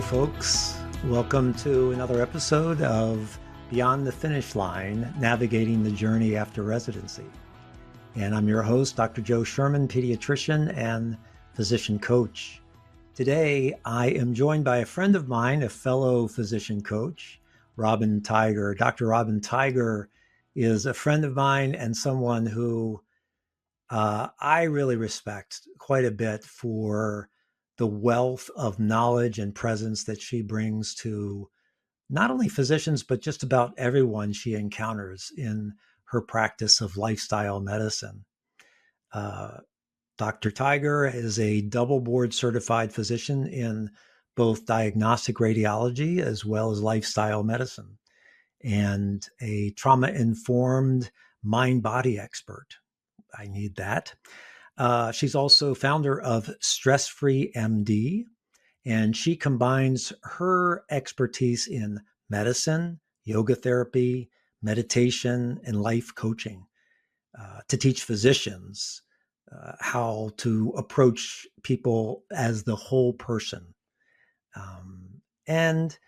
Hello, folks. Welcome to another episode of Beyond the Finish Line, Navigating the Journey After Residency. And I'm your host, Dr. Joe Sherman, pediatrician and physician coach. Today, I am joined by a friend of mine, a fellow physician coach, Robyn Tiger. Dr. Robyn Tiger is a friend of mine and someone who I really respect quite a bit for the wealth of knowledge and presence that she brings to not only physicians, but just about everyone she encounters in her practice of lifestyle medicine. Dr. Tiger is a double board certified physician in both diagnostic radiology as well as lifestyle medicine, and a trauma-informed mind-body expert. I need that. She's also founder of Stress Free MD, and she combines her expertise in medicine, yoga therapy, meditation, and life coaching to teach physicians how to approach people as the whole person. And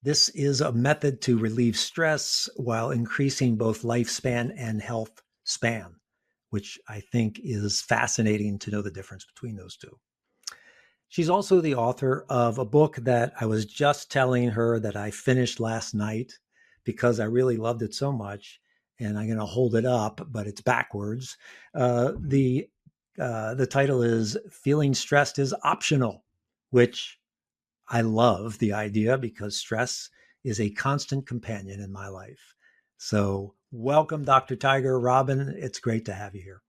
this is a method to relieve stress while increasing both lifespan and health span, which I think is fascinating to know the difference between those two. She's also the author of a book that I was just telling her that I finished last night because I really loved it so much, and I'm going to hold it up, but it's backwards. The title is Feeling Stressed is Optional, which I love the idea because stress is a constant companion in my life. So welcome, Dr. Tiger. Robyn, it's great to have you here.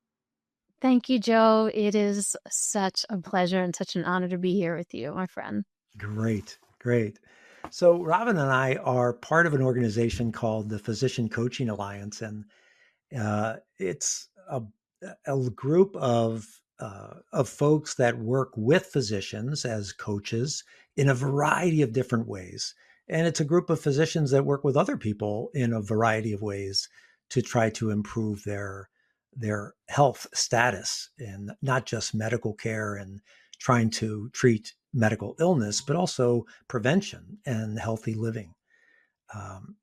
Thank you, Joe. It is such a pleasure and such an honor to be here with you, my friend. Great. So Robyn and I are part of an organization called the Physician Coaching Alliance, and it's a group of folks that work with physicians as coaches in a variety of different ways. And it's a group of physicians that work with other people in a variety of ways to try to improve their health status, and not just medical care and trying to treat medical illness, but also prevention and healthy living.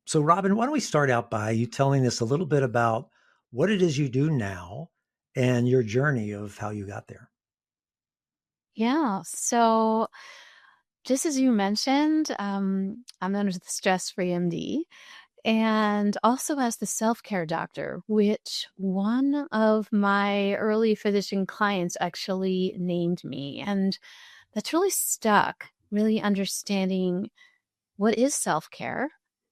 So Robyn, why don't we start out by you telling us a little bit about what it is you do now and your journey of how you got there. Yeah. So, just as you mentioned, I'm known as the Stress Free MD and also as the self care doctor, which one of my early physician clients actually named me. And that's really stuck, really understanding what is self care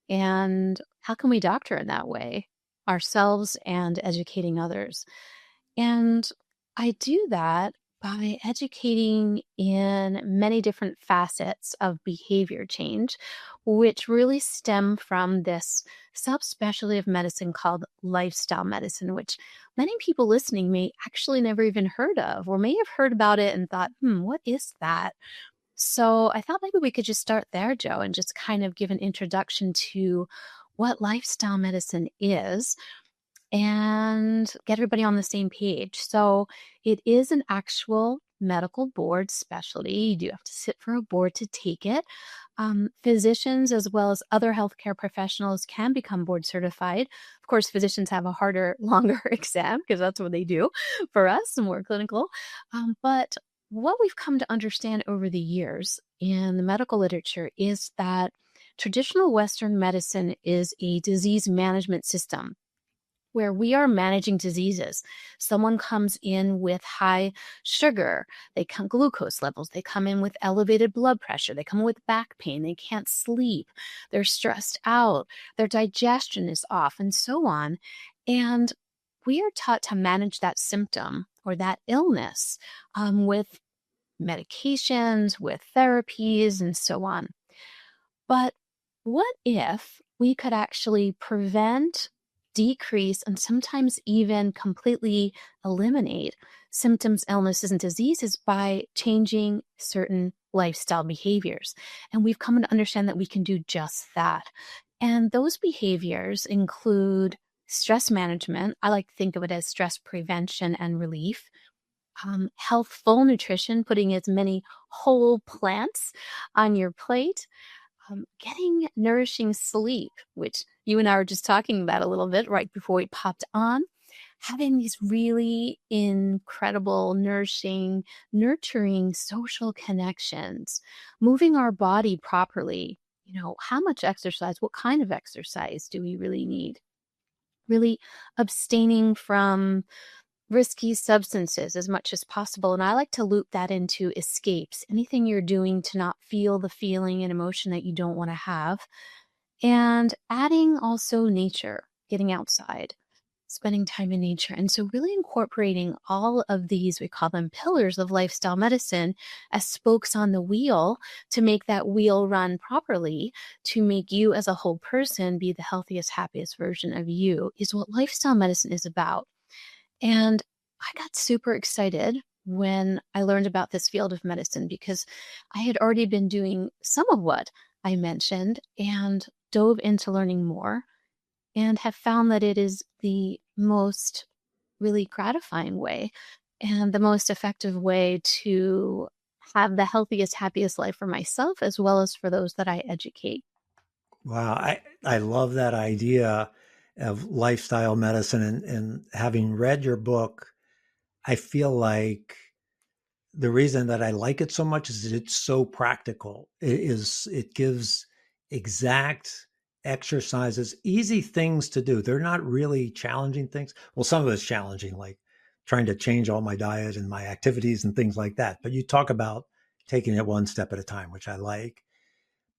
and how can we doctor in that way ourselves and educating others. And I do that by educating in many different facets of behavior change, which really stem from this subspecialty of medicine called lifestyle medicine, which many people listening may actually never even heard of, or may have heard about it and thought, what is that? So I thought maybe we could just start there, Joe, and just kind of give an introduction to what lifestyle medicine is and get everybody on the same page. So it is an actual medical board specialty. You do have to sit for a board to take it. Physicians, as well as other healthcare professionals, can become board certified. Of course, physicians have a harder, longer exam because that's what they do for us, more clinical. But what we've come to understand over the years in the medical literature is that traditional Western medicine is a disease management system where we are managing diseases. Someone comes in with high sugar, they come glucose levels, they come in with elevated blood pressure, they come in with back pain, they can't sleep, they're stressed out, their digestion is off, and so on. And we are taught to manage that symptom or that illness with medications, with therapies, and so on. But what if we could actually prevent, decrease, and sometimes even completely eliminate symptoms, illnesses, and diseases by changing certain lifestyle behaviors? And we've come to understand that we can do just that. And those behaviors include stress management. I like to think of it as stress prevention and relief, healthful nutrition, putting as many whole plants on your plate, getting nourishing sleep, which you and I were just talking about a little bit right before we popped on, having these really incredible, nourishing, nurturing social connections, moving our body properly. How much exercise, what kind of exercise do we really need? Really abstaining from risky substances as much as possible. And I like to loop that into escapes, anything you're doing to not feel the feeling and emotion that you don't want to have. And adding also nature, getting outside, spending time in nature. And so, really incorporating all of these, we call them pillars of lifestyle medicine, as spokes on the wheel to make that wheel run properly, to make you as a whole person be the healthiest, happiest version of you, is what lifestyle medicine is about. And I got super excited when I learned about this field of medicine because I had already been doing some of what I mentioned and dove into learning more and have found that it is the most really gratifying way and the most effective way to have the healthiest, happiest life for myself as well as for those that I educate. Wow, I love that idea of lifestyle medicine, and having read your book, I feel like the reason that I like it so much is that it's so practical. It gives exact exercises, easy things to do. They're not really challenging things. Well, some of it's challenging, like trying to change all my diet and my activities and things like that. But you talk about taking it one step at a time, which I like.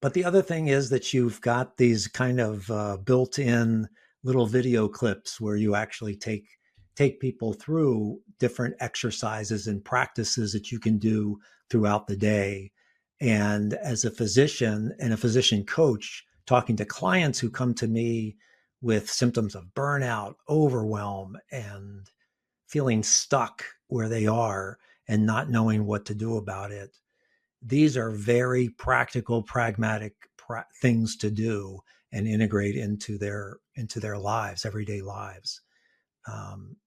But the other thing is that you've got these kind of built-in little video clips where you actually take people through different exercises and practices that you can do throughout the day. And as a physician and a physician coach, talking to clients who come to me with symptoms of burnout, overwhelm, and feeling stuck where they are and not knowing what to do about it, these are very practical, pragmatic things to do and integrate into their lives, everyday lives.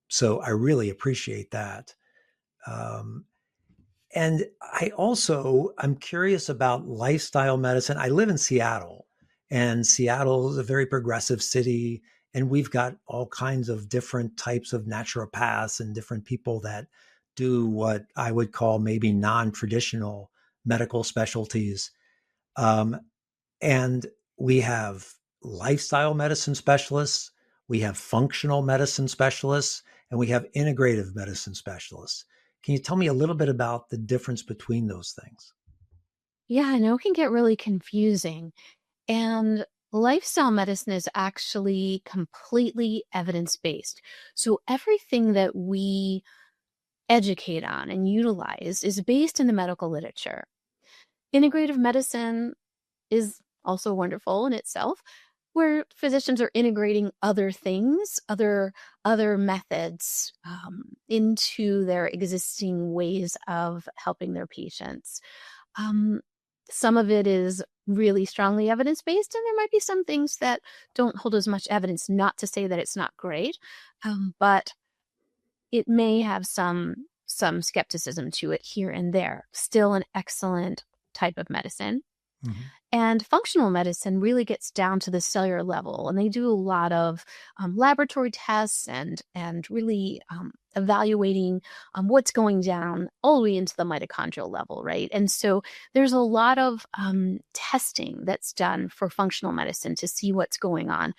So I really appreciate that. Um, and I'm curious about lifestyle medicine. I live in Seattle, and Seattle is a very progressive city, and we've got all kinds of different types of naturopaths and different people that do what I would call maybe non-traditional medical specialties. Um, and we have lifestyle medicine specialists, we have functional medicine specialists, and we have integrative medicine specialists. Can you tell me a little bit about the difference between those things? Yeah, I know it can get really confusing. And lifestyle medicine is actually completely evidence based. So everything that we educate on and utilize is based in the medical literature. Integrative medicine is also wonderful in itself, where physicians are integrating other things, other methods into their existing ways of helping their patients. Um, some of it is really strongly evidence based, and there might be some things that don't hold as much evidence. Not to say that it's not great, but it may have some skepticism to it here and there. Still an excellent type of medicine. Mhm. And functional medicine really gets down to the cellular level, and they do a lot of laboratory tests and really evaluating what's going down all the way into the mitochondrial level, right? And so there's a lot of testing that's done for functional medicine to see what's going on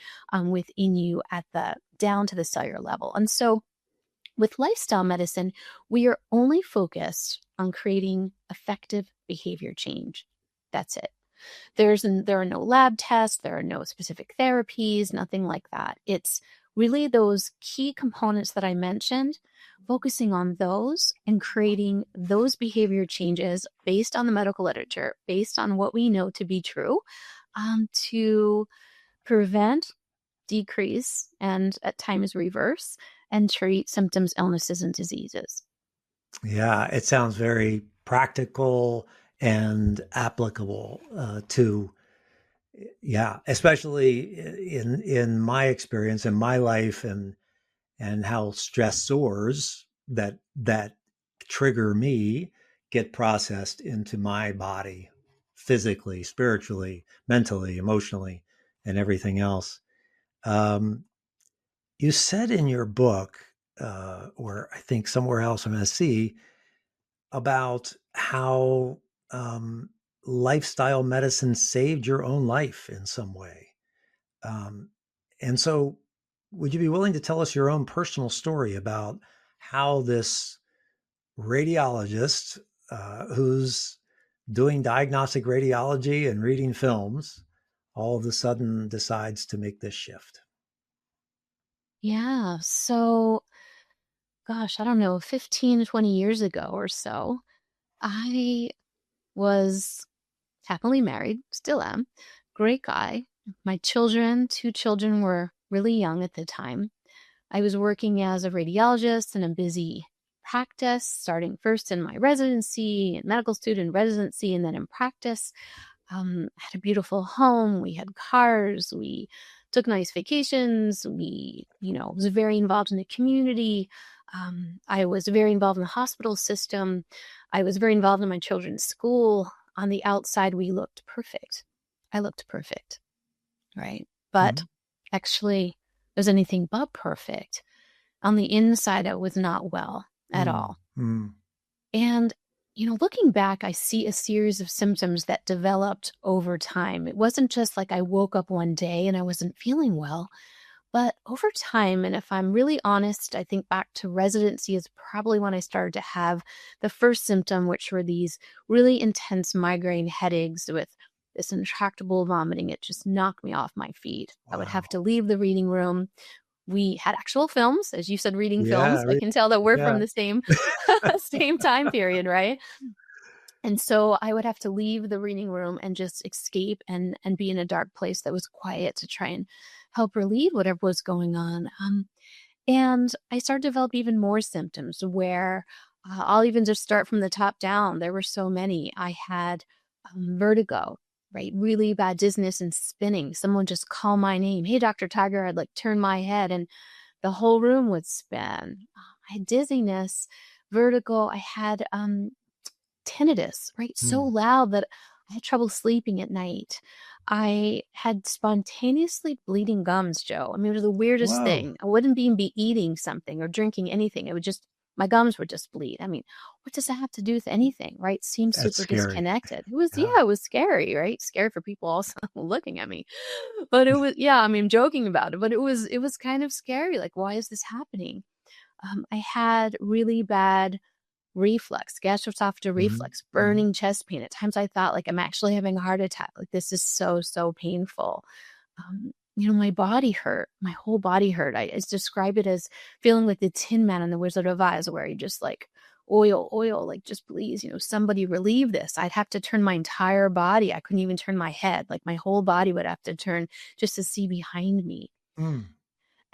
within you at the down to the cellular level. And so with lifestyle medicine, we are only focused on creating effective behavior change. That's it. There are no lab tests, there are no specific therapies, nothing like that. It's really those key components that I mentioned, focusing on those and creating those behavior changes based on the medical literature, based on what we know to be true, to prevent, decrease, and at times reverse and treat symptoms, illnesses, and diseases. Yeah, it sounds very practical and applicable to, yeah, especially in my experience in my life, and how stressors that trigger me get processed into my body physically, spiritually, mentally, emotionally, and everything else. Um, you said in your book, or I think somewhere else I'm going to see, about how um, lifestyle medicine saved your own life in some way. Um, and so, would you be willing to tell us your own personal story about how this radiologist who's doing diagnostic radiology and reading films all of a sudden decides to make this shift? Yeah. So, gosh, I don't know, 15, 20 years ago or so, I was happily married, still am. Great guy. My children, two children were really young at the time. I was working as a radiologist in a busy practice, starting first in my residency and medical student residency, and then in practice. Had a beautiful home. We had cars. We took nice vacations. Was very involved in the community. I was very involved in the hospital system. I was very involved in my children's school. On the outside, we looked perfect. I looked perfect, right? But Mm-hmm. actually, it was anything but perfect. On the inside, I was not well at all. Mm-hmm. And, looking back, I see a series of symptoms that developed over time. It wasn't just like I woke up one day and I wasn't feeling well, but over time, and if I'm really honest, I think back to residency is probably when I started to have the first symptom, which were these really intense migraine headaches with this intractable vomiting. It just knocked me off my feet. I would have Wow. to leave the reading room. We had actual films, as you said, reading Yeah. films. I can tell that we're from Yeah. the same same time period, right? And so I would have to leave the reading room and just escape and be in a dark place that was quiet to try and help relieve whatever was going on. And I started to develop even more symptoms where I'll even just start from the top down. There were so many. I had vertigo, right? Really bad dizziness and spinning. Someone just call my name. Hey, Dr. Tiger, I'd like turn my head and the whole room would spin. I had dizziness, vertigo. I had tinnitus, right? So Mm. loud that I had trouble sleeping at night. I had spontaneously bleeding gums, Joe. I mean, it was the weirdest Whoa. thing. I wouldn't even be eating something or drinking anything. It would just, my gums would just bleed. I mean, what does that have to do with anything, right? Seems That's super scary. disconnected. It was, Yeah. yeah, it was scary, right? Scary for people also looking at me. But it was, yeah, I mean, I'm joking about it, but it was kind of scary. Like, why is this happening? I had really bad reflux, gastroesophageal Mm-hmm. reflux, Mm-hmm. burning chest pain. At times I thought like I'm actually having a heart attack. Like this is so, so painful. My body hurt. My whole body hurt. I describe it as feeling like the Tin Man in the Wizard of Oz, where you just like oil, oil, like just please, somebody relieve this. I'd have to turn my entire body. I couldn't even turn my head. Like my whole body would have to turn just to see behind me. Mm.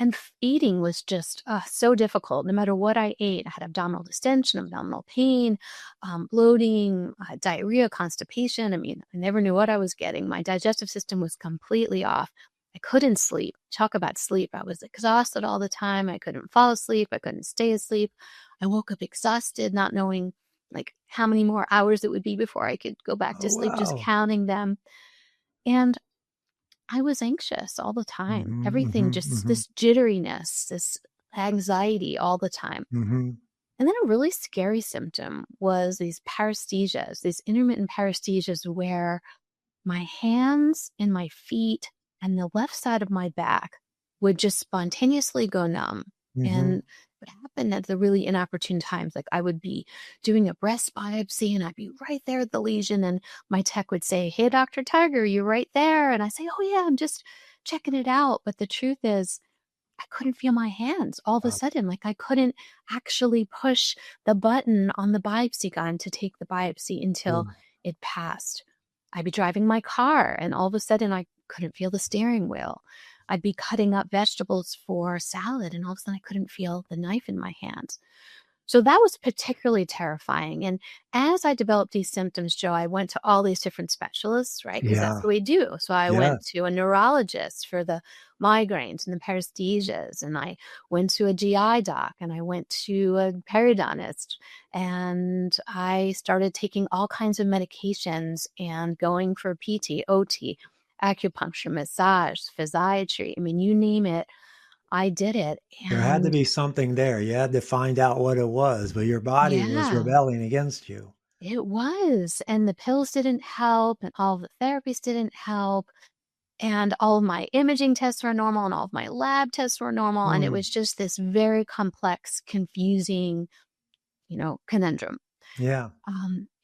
And eating was just so difficult. No matter what I ate, I had abdominal distension, abdominal pain, bloating, diarrhea, constipation. I mean, I never knew what I was getting. My digestive system was completely off. I couldn't sleep. Talk about sleep. I was exhausted all the time. I couldn't fall asleep. I couldn't stay asleep. I woke up exhausted, not knowing like how many more hours it would be before I could go back Oh, to sleep, just wow. counting them. And I was anxious all the time. Mm-hmm. Everything Mm-hmm. just Mm-hmm. this jitteriness, this anxiety all the time. Mm-hmm. And then a really scary symptom was these paresthesias, these intermittent paresthesias where my hands and my feet and the left side of my back would just spontaneously go numb. Mm-hmm. And what happened at the really inopportune times, like I would be doing a breast biopsy and I'd be right there at the lesion, and my tech would say, "Hey, Dr. Tiger, you're right there." And I say, "Oh, yeah, I'm just checking it out." But the truth is, I couldn't feel my hands all of a Wow. sudden. Like I couldn't actually push the button on the biopsy gun to take the biopsy until Mm. it passed. I'd be driving my car and all of a sudden I couldn't feel the steering wheel. I'd be cutting up vegetables for salad and all of a sudden I couldn't feel the knife in my hand. So that was particularly terrifying. And as I developed these symptoms, Joe, I went to all these different specialists, right? Because that's Yeah. what we do. So I Yeah. went to a neurologist for the migraines and the paresthesias, and I went to a GI doc, and I went to a periodontist, and I started taking all kinds of medications and going for PT, OT, acupuncture, massage, physiatry. I mean, you name it, I did it. There had to And be something there. You had to find out what it was, but your body was yeah, rebelling against you. it was, and the pills didn't help, and all the therapies didn't help, and all of my imaging tests were normal, and all of my lab tests were normal, and it Hmm. was just this very complex, confusing, conundrum. Yeah.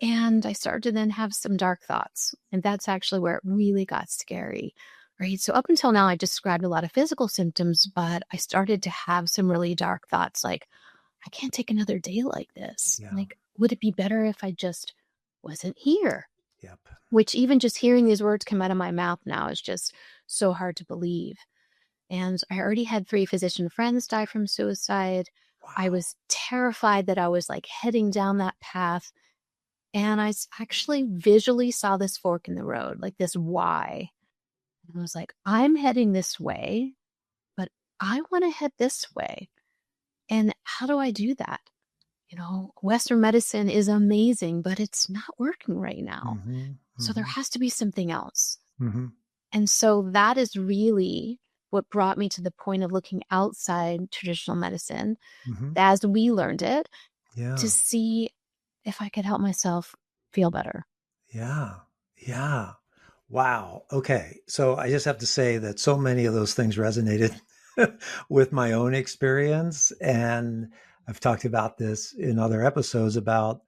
And I started to then have some dark thoughts, and that's actually where it really got scary, right? So up until now, I described a lot of physical symptoms, but I started to have some really dark thoughts, like, I can't take another day like this. Yeah. Like, would it be better if I just wasn't here? Yep. Which even just hearing these words come out of my mouth now is just so hard to believe. And I already had 3 physician friends die from suicide. I Wow. was terrified that I was like heading down that path. And actually visually saw this fork in the road, like this Y. And I was like, I'm heading this way, but I want to head this way. And how do I do that? Western medicine is amazing, but it's not working right now. Hmm. So there Hmm. has to be something else. Hmm. And so that is really what brought me to the point of looking outside traditional medicine Hmm. as we learned it to Yeah. see if I could help myself feel better. Yeah. Yeah. Wow. Okay. So I just have to say that so many of those things resonated with my own experience. And I've talked about this in other episodes about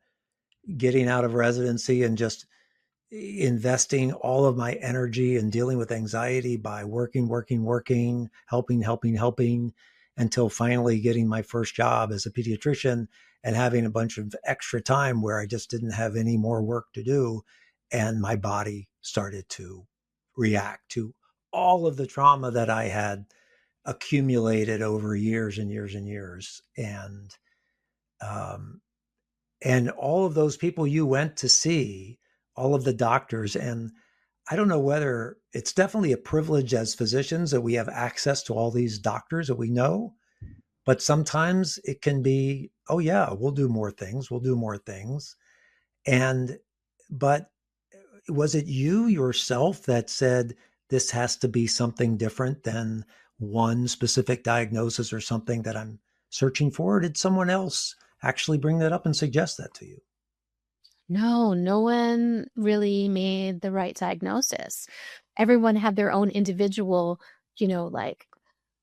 getting out of residency and just investing all of my energy in dealing with anxiety by working, helping until finally getting my first job as a pediatrician and having a bunch of extra time where I just didn't have any more work to do. And my body started to react to all of the trauma that I had accumulated over years and years and years. Um, and all of those people you went to see, all of the doctors, and I don't know whether it's definitely a privilege as physicians that we have access to all these doctors that we know, but sometimes it can be, oh yeah, we'll do more things, we'll do more things. And but was it you yourself that said this has to be something different than one specific diagnosis or something that I'm searching for? Or did someone else actually bring that up and suggest that to you? No, no one really made the right diagnosis. Everyone had their own individual, like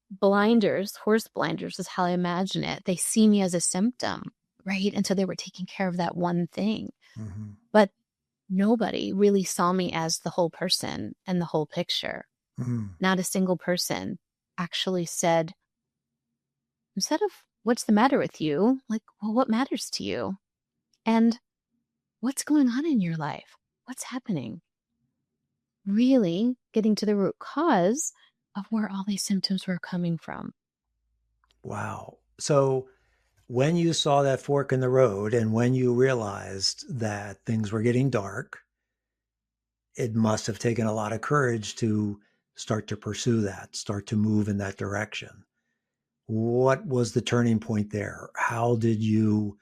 blinders, horse blinders is how I imagine it. They see me as a symptom, right? And so they were taking care of that one thing. Mm-hmm. But nobody really saw me as the whole person and the whole picture. Mm-hmm. Not a single person actually said, instead of what's the matter with you, like, well, what matters to you? And what's going on in your life? What's happening? Really getting to the root cause of where all these symptoms were coming from. Wow. So when you saw that fork in the road and when you realized that things were getting dark, it must have taken a lot of courage to start to pursue that, start to move in that direction. What was the turning point there? How did you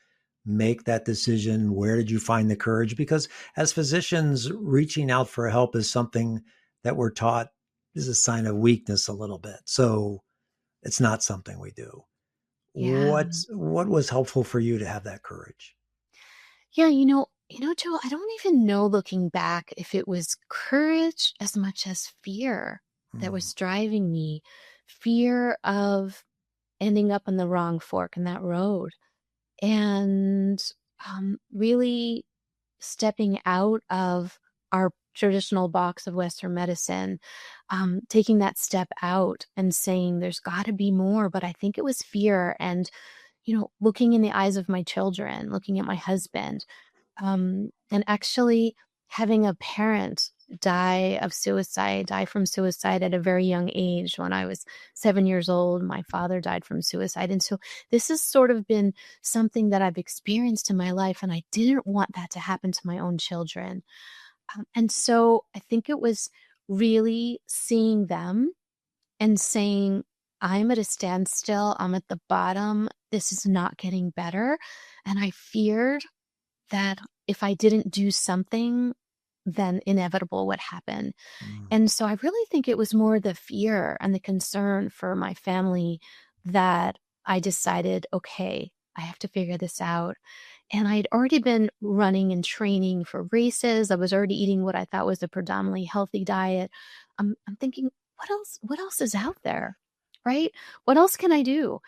make that decision? Where did you find the courage? Because as physicians, reaching out for help is something that we're taught is a sign of weakness a little bit. So it's not something we do. Yeah. What was helpful for you to have that courage? Yeah, Joe, I don't even know looking back if it was courage as much as fear that Mm, was driving me. Fear of ending up on the wrong fork in that road. And really stepping out of our traditional box of Western medicine, taking that step out and saying there's got to be more. But I think it was fear and, looking in the eyes of my children, looking at my husband, and actually having a parent die from suicide at a very young age. When I was 7 years old, my father died from suicide. And so this has sort of been something that I've experienced in my life, and I didn't want that to happen to my own children. And so I think it was really seeing them and saying, I'm at a standstill, I'm at the bottom, this is not getting better. And I feared that if I didn't do something, then inevitable would happen. Mm. And so I really think it was more the fear and the concern for my family that I decided, okay, I have to figure this out. And I'd already been running and training for races. I was already eating what I thought was a predominantly healthy diet. I'm thinking, what else is out there? Right? What else can I do?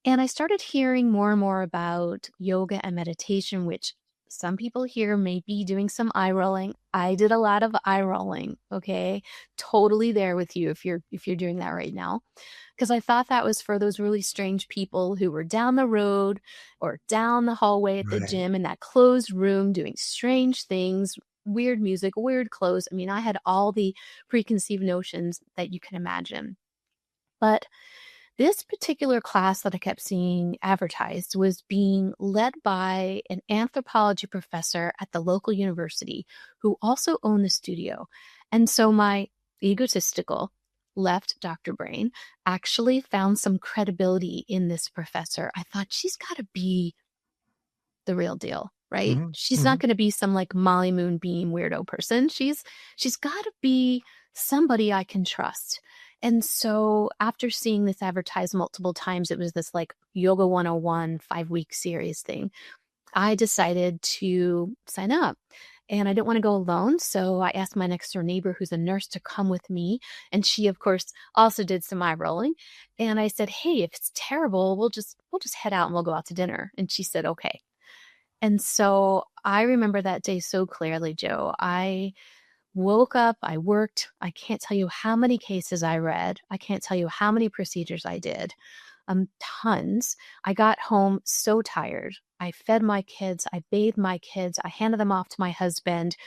And I started hearing more and more about yoga and meditation, which some people here may be doing some eye rolling. I did a lot of eye rolling. Okay. Totally there with you if you're doing that right now, because I thought that was for those really strange people who were down the road or down the hallway at the Right. gym in that closed room doing strange things, weird music, weird clothes. I mean, I had all the preconceived notions that you can imagine. But this particular class that I kept seeing advertised was being led by an anthropology professor at the local university who also owned the studio. And so my egotistical left Dr. Brain actually found some credibility in this professor. I thought she's got to be the real deal, right? Hmm. She's not Hmm. going to be some like Molly Moonbeam weirdo person. She's got to be somebody I can trust. And so after seeing this advertised multiple times, it was this like Yoga 101 5-week series thing. I decided to sign up. And I didn't want to go alone. So I asked my next door neighbor, who's a nurse, to come with me. And she, of course, also did some eye rolling. And I said, hey, if it's terrible, we'll just head out and we'll go out to dinner. And she said, okay. And so I remember that day so clearly, Joe. I woke up, I worked. I can't tell you how many cases I read. I can't tell you how many procedures I did. Tons. I got home so tired. I fed my kids, I bathed my kids, I handed them off to my husband,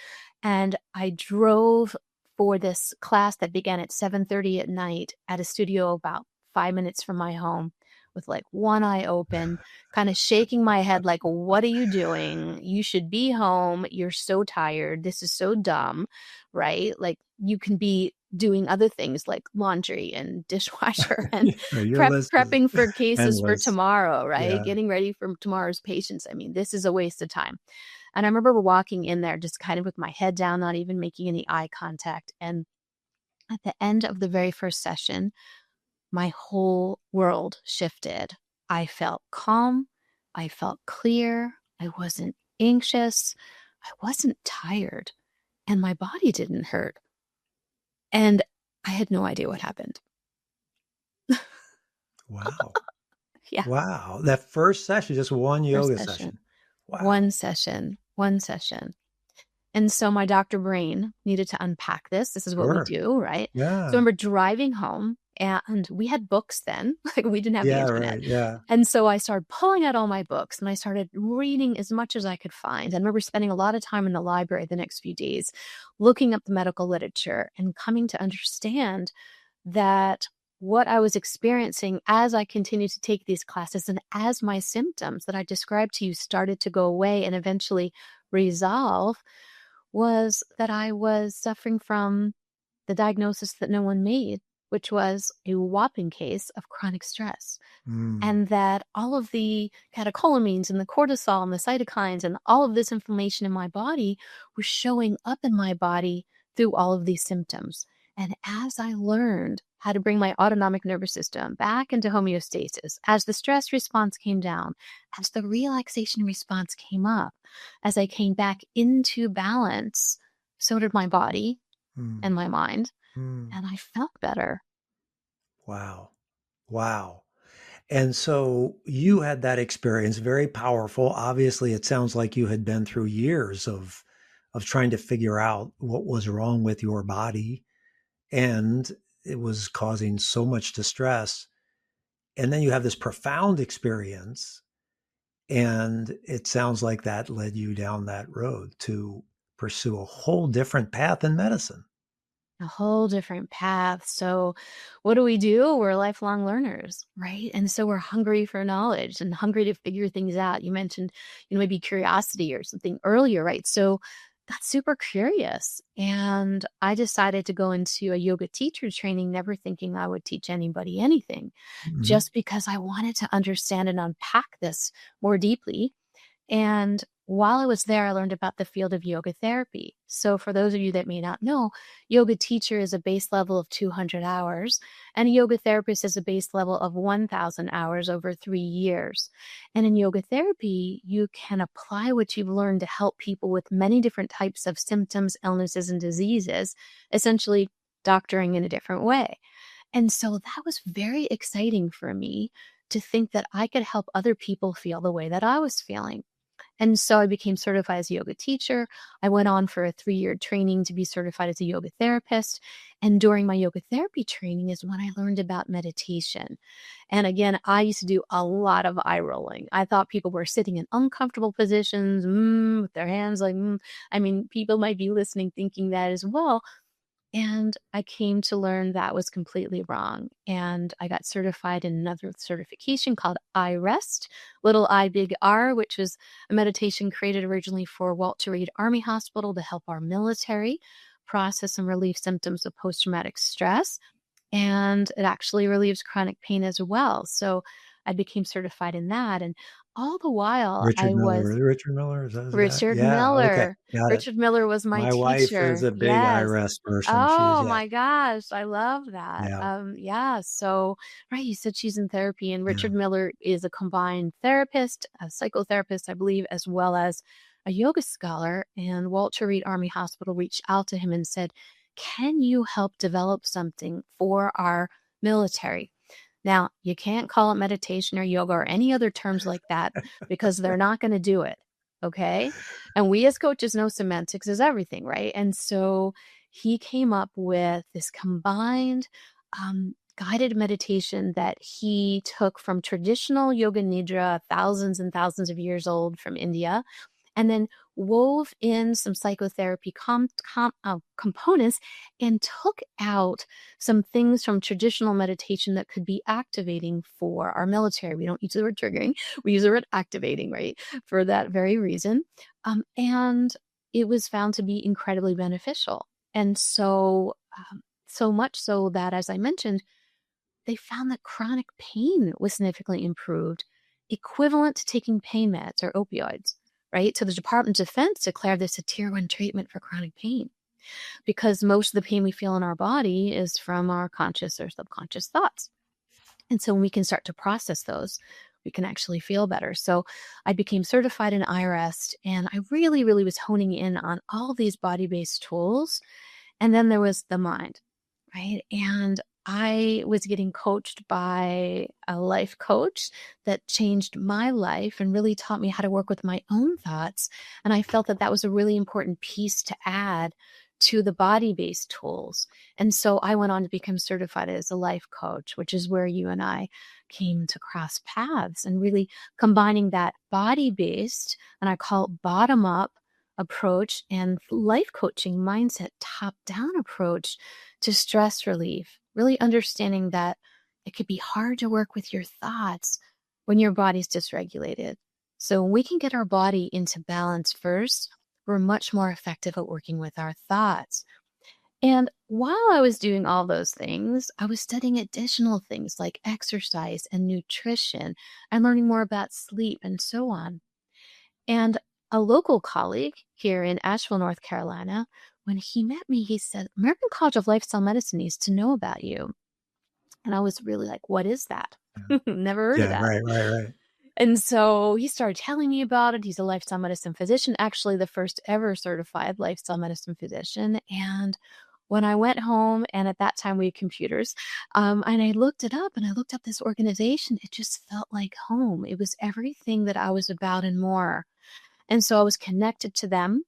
and I drove for this class that began at 7:30 at night at a studio about 5 minutes from my home with like one eye open, kind of shaking my head like, what are you doing? You should be home. You're so tired. This is so dumb, right? Like you can be doing other things like laundry and dishwasher and Your list is prepping for cases for endless. tomorrow, right? Yeah. Getting ready for tomorrow's patients. I mean, this is a waste of time. And I remember walking in there just kind of with my head down, not even making any eye contact. And at the end of the very first session, my whole world shifted. I felt calm. I felt clear. I wasn't anxious. I wasn't tired. And my body didn't hurt. And I had no idea what happened. Wow. Yeah, Wow. That first session, just one first yoga session. session. Wow. One session. And so my doctor brain needed to unpack this. This is what we Sure. do, right? So I Yeah. remember driving home and we had books then, like we didn't have the Yeah. internet. Right. Yeah. And so I started pulling out all my books and I started reading as much as I could find. I remember spending a lot of time in the library the next few days, looking up the medical literature and coming to understand that what I was experiencing as I continued to take these classes and as my symptoms that I described to you started to go away and eventually resolve was that I was suffering from the diagnosis that no one made, which was a whopping case of chronic stress. Mm. And that all of the catecholamines and the cortisol and the cytokines and all of this inflammation in my body was showing up in my body through all of these symptoms. And as I learned how to bring my autonomic nervous system back into homeostasis, as the stress response came down, as the relaxation response came up, as I came back into balance, so did my body Mm. and my mind, Mm. and I felt better. Wow. Wow. And so you had that experience, very powerful. Obviously, it sounds like you had been through years of trying to figure out what was wrong with your body, and it was causing so much distress. And then you have this profound experience, and it sounds like that led you down that road to pursue a whole different path in medicine. A whole different path. So, what do? We're lifelong learners, right? And so we're hungry for knowledge and hungry to figure things out. You mentioned, maybe curiosity or something earlier, right? So, got super curious. And I decided to go into a yoga teacher training, never thinking I would teach anybody anything, Mhm. just because I wanted to understand and unpack this more deeply. And while I was there, I learned about the field of yoga therapy. So, for those of you that may not know, yoga teacher is a base level of 200 hours, and a yoga therapist is a base level of 1,000 hours over 3 years. And in yoga therapy, you can apply what you've learned to help people with many different types of symptoms, illnesses, and diseases, essentially doctoring in a different way. And so that was very exciting for me to think that I could help other people feel the way that I was feeling. And so I became certified as a yoga teacher. I went on for a 3-year training to be certified as a yoga therapist. And during my yoga therapy training is when I learned about meditation. And again, I used to do a lot of eye rolling. I thought people were sitting in uncomfortable positions, with their hands like, I mean, people might be listening thinking that as well. And I came to learn that was completely wrong. And I got certified in another certification called iRest, little I, big R, which was a meditation created originally for Walter Reed Army Hospital to help our military process and relieve symptoms of post traumatic stress. And it actually relieves chronic pain as well. So I became certified in that. And all the while, Richard I Miller. was Is it Richard Miller? Is that the guy? Richard Yeah. Okay. Miller. Got it. Richard Miller was my My wife is teacher. a big Yes. iRest person. She's Oh yeah, my gosh, I love that. yeah, Yeah, so right, you said she's in therapy, and yeah. Richard Miller is a combined therapist, a psychotherapist, I believe, as well as a yoga scholar. And Walter Reed Army Hospital reached out to him and said, "Can you help develop something for our military?" Now, you can't call it meditation or yoga or any other terms like that because they're not going to do it. Okay. And we as coaches know semantics is everything, right? And so he came up with this combined guided meditation that he took from traditional yoga nidra, thousands and thousands of years old from India, and then wove in some psychotherapy components and took out some things from traditional meditation that could be activating for our military. We don't use the word triggering, we use the word activating, right? For that very reason. And it was found to be incredibly beneficial. And so much so that, as I mentioned, they found that chronic pain was significantly improved, equivalent to taking pain meds or opioids, right? So the Department of Defense declared this a tier 1 treatment for chronic pain because most of the pain we feel in our body is from our conscious or subconscious thoughts. And so when we can start to process those, we can actually feel better. So I became certified in iRest, and I really, really was honing in on all these body based tools. And then there was the mind, right? And I was getting coached by a life coach that changed my life and really taught me how to work with my own thoughts. And I felt that that was a really important piece to add to the body based tools. And so I went on to become certified as a life coach, which is where you and I came to cross paths and really combining that body based, and I call it bottom up approach, and life coaching mindset, top down approach to stress relief, really understanding that it could be hard to work with your thoughts when your body's dysregulated. So when we can get our body into balance first, we're much more effective at working with our thoughts. And while I was doing all those things, I was studying additional things like exercise and nutrition and learning more about sleep and so on. And a local colleague here in Asheville, North Carolina, when he met me, he said, American College of Lifestyle Medicine needs to know about you. And I was really like, what is that? Never heard of Yeah, that. right, right, right. And so he started telling me about it. He's a lifestyle medicine physician, actually the first ever certified lifestyle medicine physician. And when I went home, and at that time we had computers, and I looked it up and I looked up this organization, it just felt like home. It was everything that I was about and more. And so I was connected to them,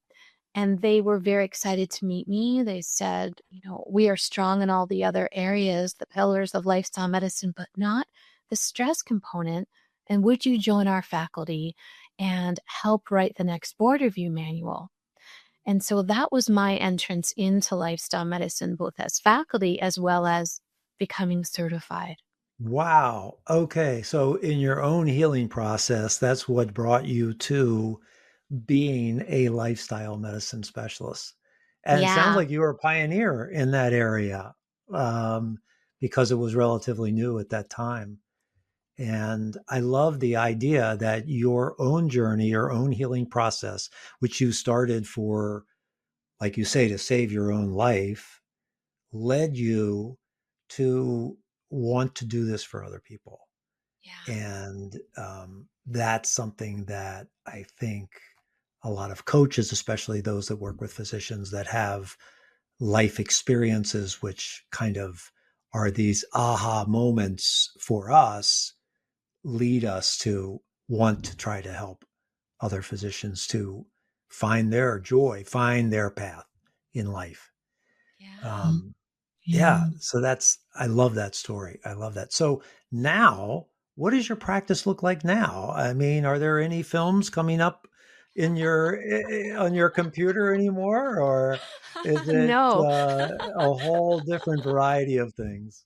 and they were very excited to meet me. They said, we are strong in all the other areas, the pillars of lifestyle medicine, but not the stress component. And would you join our faculty and help write the next board review manual? And so that was my entrance into lifestyle medicine, both as faculty as well as becoming certified. Wow. Okay. So in your own healing process, that's what brought you to being a lifestyle medicine specialist. And it sounds Yeah. like you were a pioneer in that area, um, because it was relatively new at that time. And I love the idea that your own journey, your own healing process, which you started for, like you say, to save your own life, led you to want to do this for other people. Yeah. And that's something that I think a lot of coaches, especially those that work with physicians that have life experiences, which kind of are these aha moments for us, lead us to want to try to help other physicians to find their joy, find their path in life. Yeah. Um, yeah, so I love that story. I love that. So now, what does your practice look like now? I mean, are there any films coming up in on your computer anymore, or is it No. a whole different variety of things?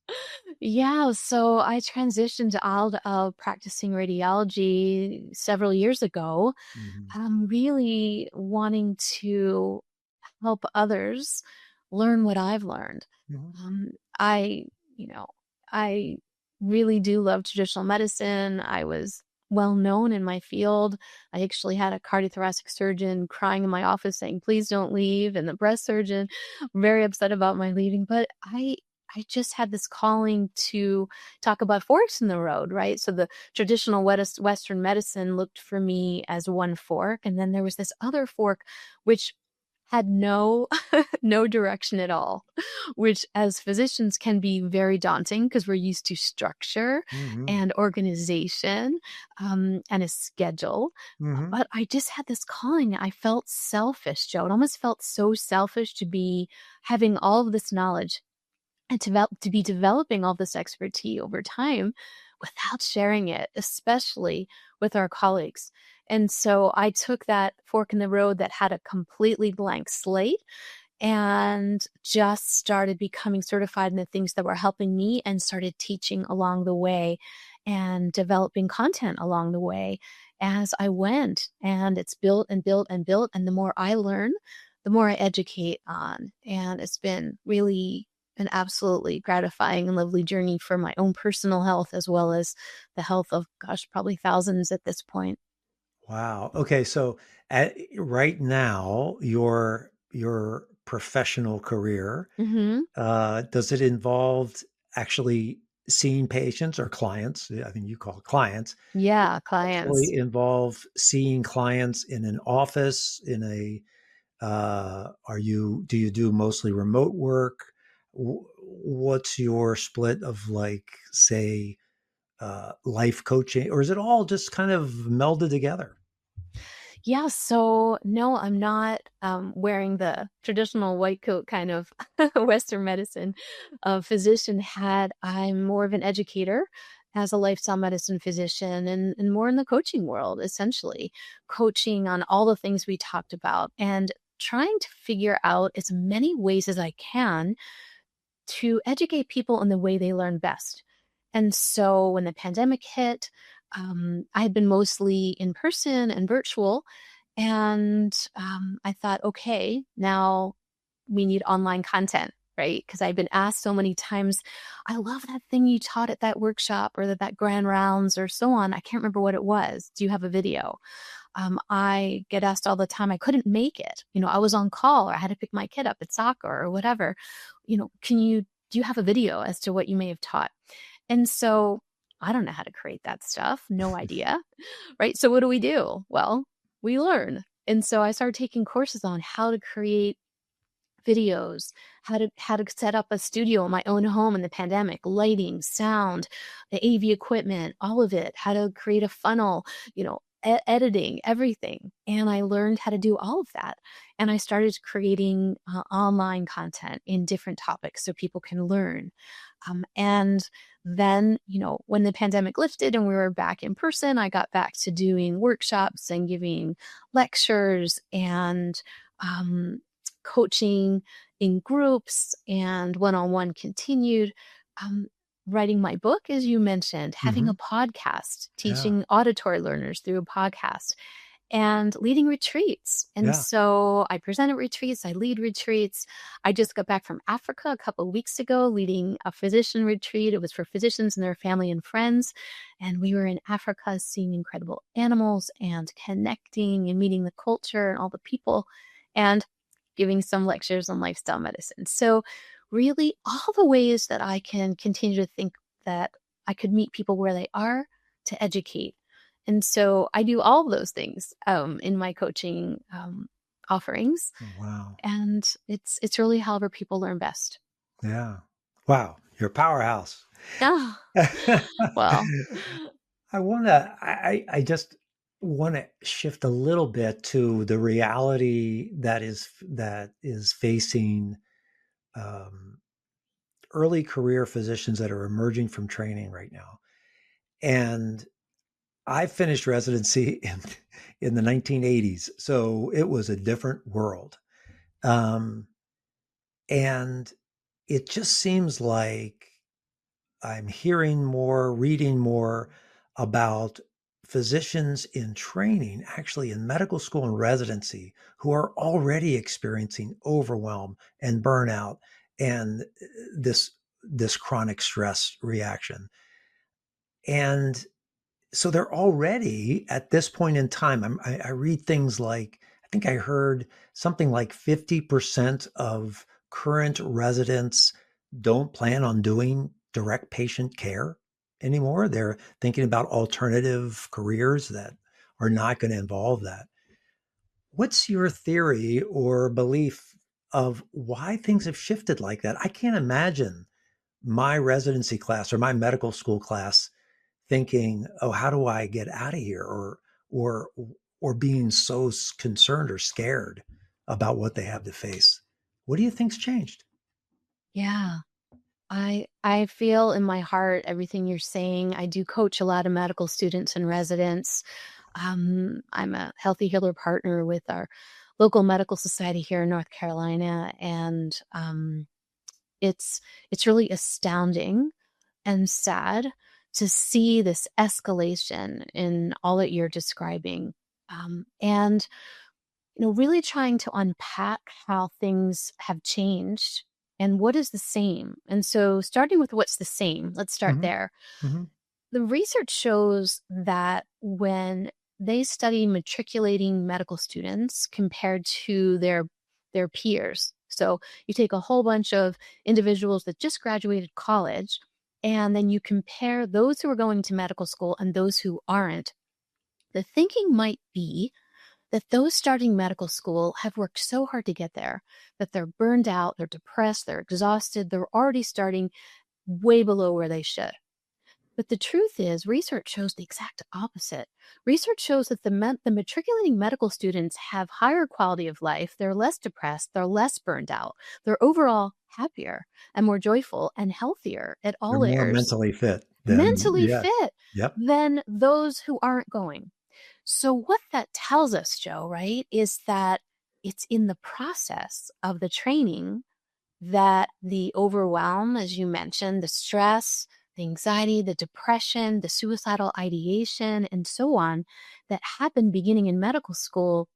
Yeah, so I transitioned out of practicing radiology several years ago. Mhm, I'm really wanting to help others learn what I've learned. mhm, Um, I, you know, I really do love traditional medicine. I was well known in my field. I actually had a cardiothoracic surgeon crying in my office saying, "Please don't leave," and the breast surgeon very upset about my leaving. But I just had this calling to talk about forks in the road, right? So the traditional Western medicine looked for me as one fork, and then there was this other fork, which had no no direction at all, which as physicians can be very daunting because we're used to structure mhm, and organization, and a schedule. mhm, But I just had this calling. I felt selfish, Joe. It almost felt so selfish to be having all of this knowledge and to be developing all this expertise over time without sharing it, especially with our colleagues. And so I took that fork in the road that had a completely blank slate and just started becoming certified in the things that were helping me and started teaching along the way and developing content along the way as I went. And it's built and built and built. And the more I learn, the more I educate on. And it's been really an absolutely gratifying and lovely journey for my own personal health as well as the health of, gosh, probably thousands at this point. wow. Okay, so right now, your professional career, Hmm. does it involve actually seeing patients or clients? I think you call it clients. Yeah, clients. Actually involve seeing clients in an office, in a do you do mostly remote work? What's your split of, like, say, life coaching, or is it all just kind of melded together? Yeah, so no, I'm not wearing the traditional white coat kind of Western medicine physician hat. I'm more of an educator as a lifestyle medicine physician and more in the coaching world, essentially, coaching on all the things we talked about and trying to figure out as many ways as I can to educate people in the way they learn best. And so when the pandemic hit, I had been mostly in person and virtual. And I thought, okay, now we need online content, right? Because I've been asked so many times, I love that thing you taught at that workshop or that grand rounds or so on. I can't remember what it was. Do you have a video? I get asked all the time, I couldn't make it. I was on call or I had to pick my kid up at soccer or whatever. Do you have a video as to what you may have taught? And so I don't know how to create that stuff. No idea. Right. So what do we do? Well, we learn. And so I started taking courses on how to create videos, how to set up a studio in my own home in the pandemic, lighting, sound, the AV equipment, all of it, how to create a funnel, editing, everything. And I learned how to do all of that. And I started creating online content in different topics so people can learn. And then, when the pandemic lifted and we were back in person, I got back to doing workshops and giving lectures and um, coaching in groups and one-on-one continued, um, writing my book, as you mentioned, having a Hmm. podcast, Yeah. teaching auditory learners through a podcast, and leading retreats. And Yeah. so I present at retreats, I lead retreats. I just got back from Africa a couple of weeks ago leading a physician retreat. It was for physicians and their family and friends. And we were in Africa seeing incredible animals and connecting and meeting the culture and all the people and giving some lectures on lifestyle medicine. So, really, all the ways that I can continue to think that I could meet people where they are to educate. And so I do all of those things in my coaching offerings, Wow. and it's really however people learn best. Yeah. Wow. You're a powerhouse. Oh, well, I just want to shift a little bit to the reality that is facing um, early career physicians that are emerging from training right now. And I finished residency in the 1980s, so it was a different world. Um, and it just seems like I'm hearing more, reading more about physicians in training, actually in medical school and residency, who are already experiencing overwhelm and burnout and this this chronic stress reaction. And so they're already at this point in time. I read things like, I think I heard something like 50% of current residents don't plan on doing direct patient care anymore. They're thinking about alternative careers that are not going to involve that. What's your theory or belief of why things have shifted like that? I can't imagine my residency class or my medical school class thinking, "Oh, how do I get out of here?" or or being so concerned or scared about what they have to face. What do you think's changed? yeah. I feel in my heart everything you're saying. I do coach a lot of medical students and residents. I'm a Healthy Healer partner with our local medical society here in North Carolina, and it's it's really astounding and sad to see this escalation in all that you're describing. And really trying to unpack how things have changed and what is the same. And so, starting with what's the same, let's start Hmm. there. Hmm. The research shows that when they study matriculating medical students compared to their peers, so you take a whole bunch of individuals that just graduated college, and then you compare those who are going to medical school and those who aren't. The thinking might be that those starting medical school have worked so hard to get there that they're burned out, they're depressed, they're exhausted, they're already starting way below where they should. But the truth is, research shows the exact opposite. Research shows that the matriculating medical students have higher quality of life, they're less depressed, they're less burned out, they're overall happier and more joyful and healthier at They're all more layers, mentally fit than, mentally yeah. fit Yep. than those who aren't going. So, what that tells us, Joe, right, is that it's in the process of the training that the overwhelm, as you mentioned, the stress, the anxiety, the depression, the suicidal ideation, and so on that happen beginning in medical school.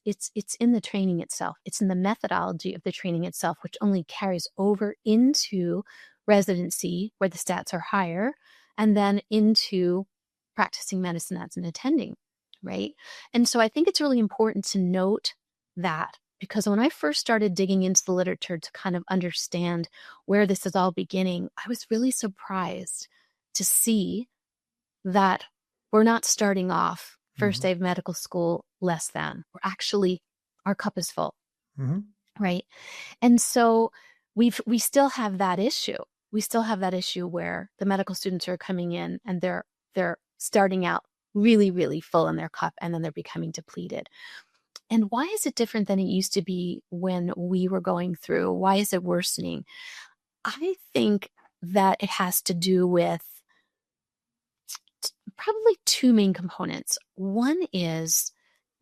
It's in the training itself. It's in the methodology of the training itself, which only carries over into residency where the stats are higher, and then into practicing medicine as an attending, right? And so I think it's really important to note that because when I first started digging into the literature to kind of understand where this is all beginning, I was really surprised to see that we're not starting off first Hmm. day of medical school less than. We're actually, our cup is full, Hmm. right? And so we still have that issue. We still have that issue where the medical students are coming in and they're starting out really, really full in their cup and then they're becoming depleted. And why is it different than it used to be when we were going through? Why is it worsening? I think that it has to do with probably two main components. One is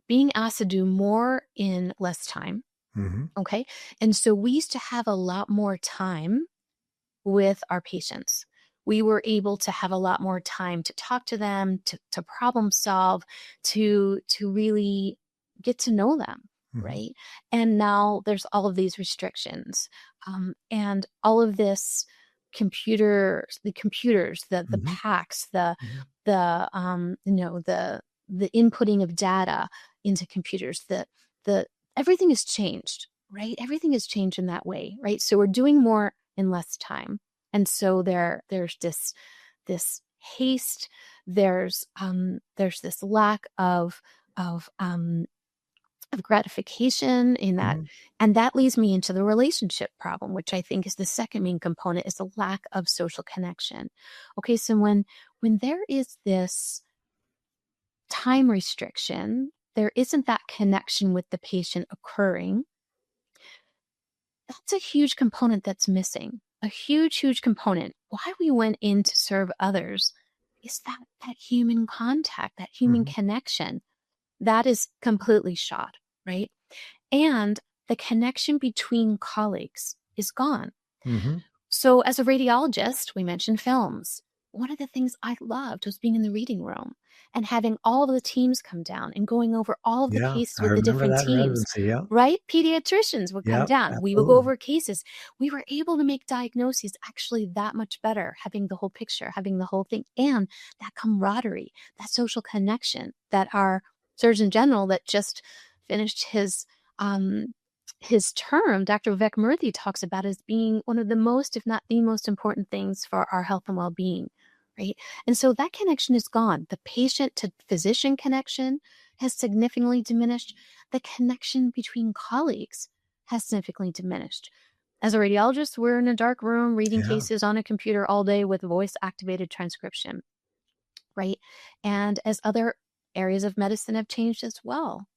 being asked to do more in less time. Hmm. Okay. And so we used to have a lot more time with our patients. We were able to have a lot more time to talk to them, to problem solve, to really get to know them, Hmm. right? And now there's all of these restrictions, and all of this computers, the Hmm. packs, Hmm. the inputting of data into computers, the everything has changed, right? Everything has changed in that way, right? So we're doing more in less time. And so there's this haste, there's this lack of of gratification in that. Hmm. And that leads me into the relationship problem, which I think is the second main component, is the lack of social connection. Okay, so when there is this time restriction, there isn't that connection with the patient occurring. That's a huge component that's missing. A huge, huge component. Why we went in to serve others is that human contact, that human Hmm. connection. That is completely shot, right? And the connection between colleagues is gone. Hmm. So, as a radiologist, we mentioned films. One of the things I loved was being in the reading room and having all of the teams come down and going over all of the Yeah, cases I with the remember different that teams, residency. Yeah. right? Pediatricians would come Yeah, down. We would go absolutely. over cases. We were able to make diagnoses actually that much better, having the whole picture, having the whole thing, and that camaraderie, that social connection that our Surgeon General that just finished um, his term, Dr. Vivek Murthy, talks about as being one of the most, if not the most important things for our health and well-being, right? And so that connection is gone. The patient to physician connection has significantly diminished. The connection between colleagues has significantly diminished. As a radiologist, we're in a dark room reading Yeah. cases on a computer all day with voice activated transcription, right? And as other areas of medicine have changed as well.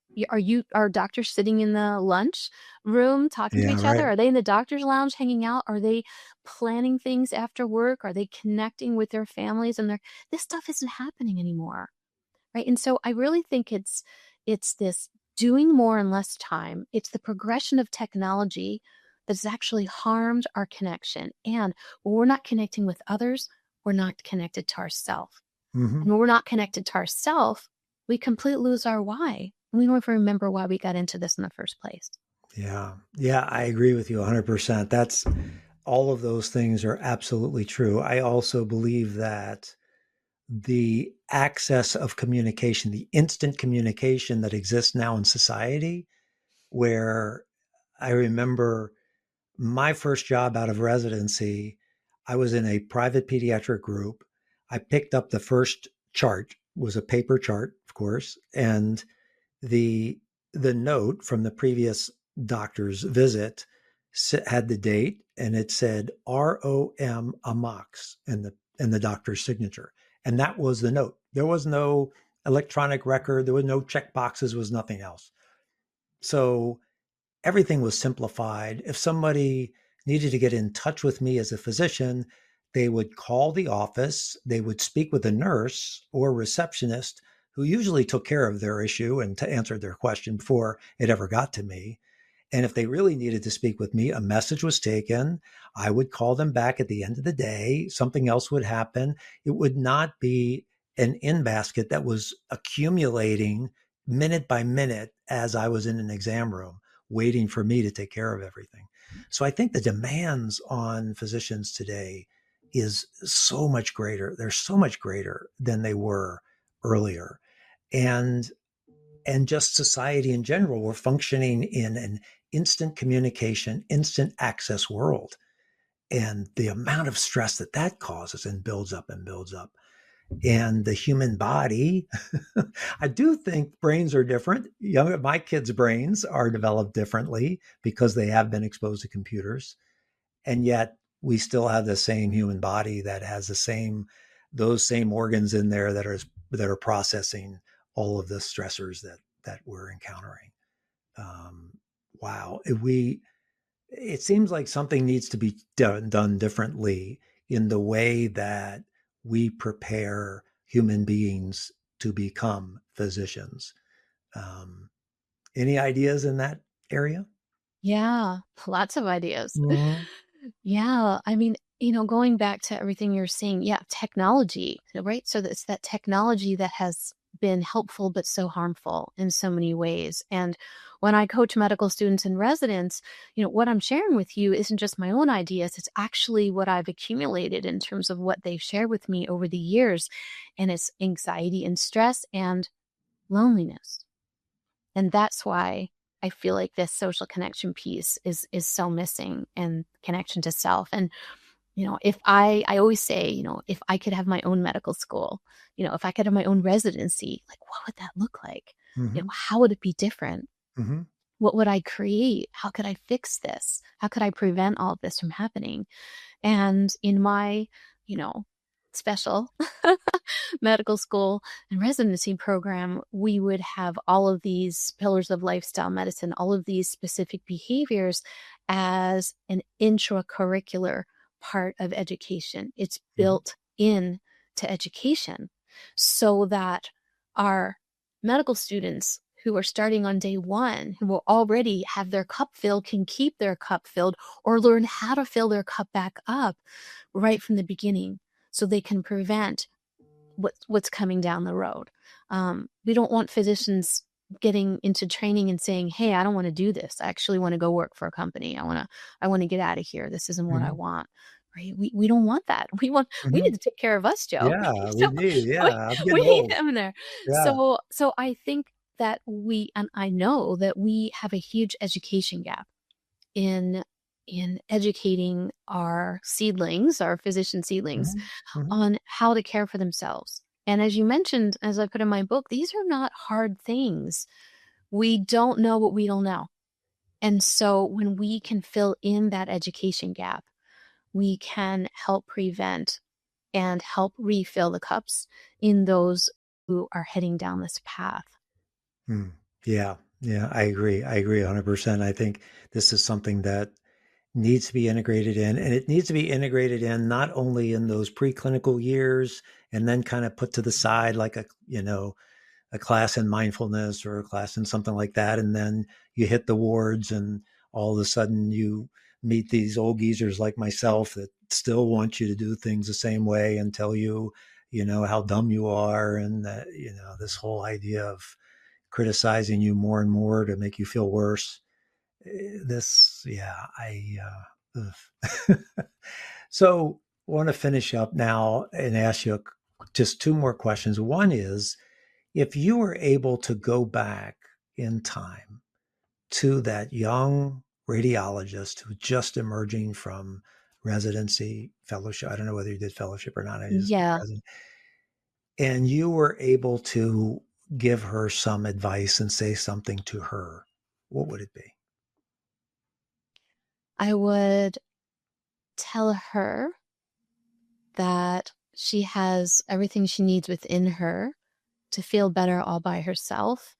Are doctors sitting in the lunch room talking to Yeah, each other? right. Are they in the doctor's lounge hanging out? Are they planning things after work? Are they connecting with their families and their this stuff isn't happening anymore, right? And so I really think it's this doing more in less time. It's the progression of technology that's actually harmed our connection. And when we're not connecting with others, we're not connected to ourselves. Hmm. And when we're not connected to ourself, we completely lose our why. And we don't even remember why we got into this in the first place. Yeah. Yeah, I agree with you 100%. That's all of those things are absolutely true. I also believe that the access of communication, the instant communication that exists now in society, where I remember my first job out of residency, I was in a private pediatric group. I picked up the first chart, was a paper chart, of course, and the the note from the previous doctor's visit had the date and it said ROM Amox in the doctor's signature. And that was the note. There was no electronic record, there was no check boxes, was nothing else. So everything was simplified. If somebody needed to get in touch with me as a physician, they would call the office, they would speak with a nurse or receptionist who usually took care of their issue and to answer their question before it ever got to me. And if they really needed to speak with me, a message was taken. I would call them back at the end of the day. Something else would happen. It would not be an in basket that was accumulating minute by minute as I was in an exam room, waiting for me to take care of everything. So I think the demands on physicians today is so much greater. They're so much greater than they were earlier. And just society in general, we're functioning in an instant communication, instant access world. And the amount of stress that that causes and builds up and builds up. And the human body, I do think brains are different. My kids' brains are developed differently because they have been exposed to computers. And yet we still have the same human body that has those same organs in there that are processing all of the stressors that we're encountering. Um, wow, it seems like something needs to be done differently in the way that we prepare human beings to become physicians. Um, any ideas in that area? Yeah, lots of ideas. Mhm. Yeah, I mean, going back to everything you're saying, yeah, technology, right? So it's that technology that has been helpful but so harmful in so many ways. And when I coach medical students and residents, what I'm sharing with you isn't just my own ideas, it's actually what I've accumulated in terms of what they've shared with me over the years. And it's anxiety and stress and loneliness. And that's why I feel like this social connection piece is so missing, and connection to self. And if I always say, if I could have my own medical school, if I could have my own residency, like what would that look like? Mhm. How would it be different? Mhm. What would I create? How could I fix this? How could I prevent all of this from happening? And in my, you know, special medical school and residency program, we would have all of these pillars of lifestyle medicine, all of these specific behaviors as an intracurricular part of education. It's Mhm. built in to education so that our medical students who are starting on day one, who will already have their cup filled, can keep their cup filled or learn how to fill their cup back up right from the beginning so they can prevent what's coming down the road. We don't want physicians getting into training and saying, "Hey, I don't want to do this. I actually want to go work for a company. I want to get out of here. This isn't what I Mhm. want." Right? We don't want that. We need Mhm. to take care of us, Joe. Yeah, we So need. we, Yeah, I'm getting we need old. them in there. Yeah. So I think that and I know that we have a huge education gap in educating our seedlings, our physician seedlings, Mhm. Mhm. on how to care for themselves. And as you mentioned, as I put in my book, these are not hard things. We don't know what we don't know. And so when we can fill in that education gap, we can help prevent and help refill the cups in those who are heading down this path. Mm. Yeah. Yeah, I agree. I agree 100%. I think this is something that needs to be integrated in, and it needs to be integrated in not only in those preclinical years and then kind of put to the side like a class in mindfulness or a class in something like that. And then you hit the wards, and all of a sudden you meet these old geezers like myself that still want you to do things the same way and tell you, how dumb you are. And, this whole idea of criticizing you more and more to make you feel worse. This, yeah, so I want to finish up now and ask you just two more questions. One is, if you were able to go back in time to that young radiologist who just emerging from residency fellowship, I don't know whether you did fellowship or not, I just Yeah, resident, and you were able to give her some advice and say something to her, what would it be? I would tell her that she has everything she needs within her to feel better all by herself.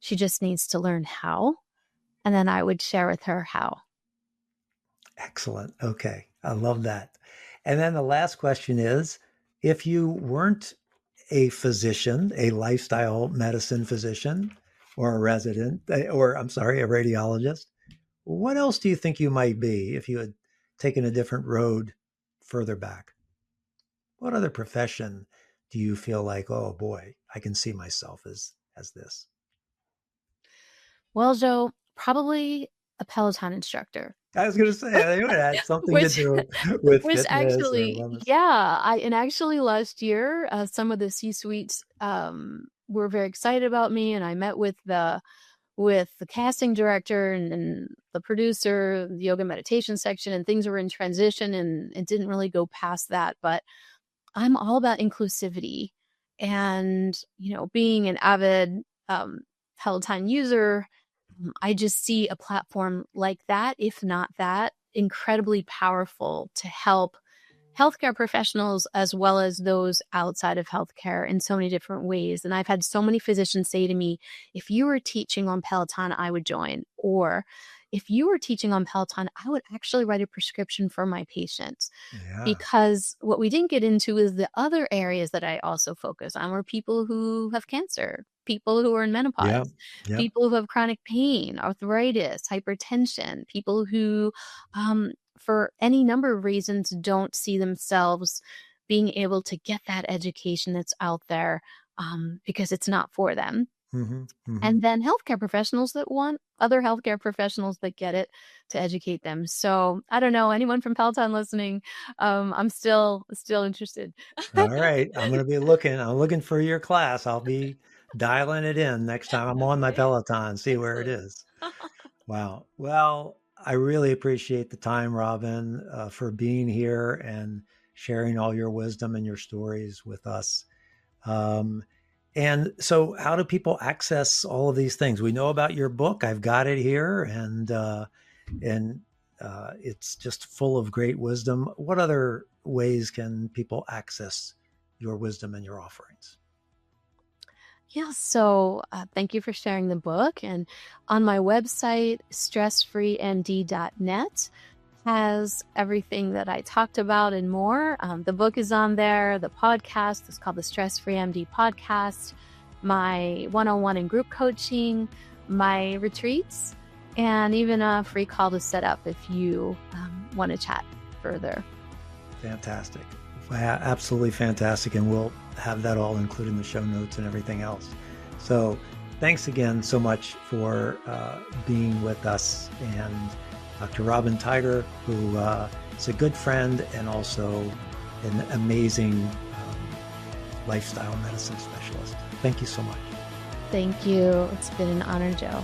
She just needs to learn how. And then I would share with her how. Excellent. Okay. I love that. And then the last question is, if you weren't a physician, a lifestyle medicine physician, or a resident, or I'm sorry, a radiologist, what else do you think you might be if you had taken a different road further back? What other profession do you feel like, oh boy, I can see myself as this? Well, Joe, probably a Peloton instructor. I was going to say it would have something to Which do with which fitness or actually, wellness. yeah, actually last year, some of the C-suites were very excited about me, and I met with the casting director and the producer, the yoga meditation section, and things were in transition, and it didn't really go past that. But I'm all about inclusivity, and being an avid Peloton user, I just see a platform like that, if not that, incredibly powerful to healthcare professionals as well as those outside of healthcare in so many different ways. And I've had so many physicians say to me, if you were teaching on Peloton, I would join. Or if you were teaching on Peloton, I would actually write a prescription for my patients. Yeah. Because what we didn't get into is the other areas that I also focus on were people who have cancer, people who are in Yeah. menopause, Yep. people who have chronic pain, arthritis, hypertension, people who, for any number of reasons, don't see themselves being able to get that education that's out there because it's not for them. Hmm. Hmm. And then healthcare professionals that want other healthcare professionals that get it to educate them. So I don't know, anyone from Peloton listening, I'm still interested. All right. I'm going to be looking. I'm looking for your class. I'll be dialing it in next time I'm on my Okay, Peloton, see where it excellent. is. Wow. Well, I really appreciate the time, Robyn, for being here and sharing all your wisdom and your stories with us. Um, and so, how do people access all of these things? We know about your book. I've got it here, and it's just full of great wisdom. What other ways can people access your wisdom and your offerings? Yeah, so thank you for sharing the book. And on my website, stressfreemd.net, has everything that I talked about and more. The book is on there. The podcast is called the Stress Free MD Podcast. My one-on-one and group coaching, my retreats, and even a free call to set up if you want to chat further. Fantastic. Absolutely fantastic. And we'll have that all included in the show notes and everything else. So thanks again so much for being with us. And Dr. Robyn Tiger, who is a good friend and also an amazing lifestyle medicine specialist. Thank you so much. Thank you. It's been an honor, Joe.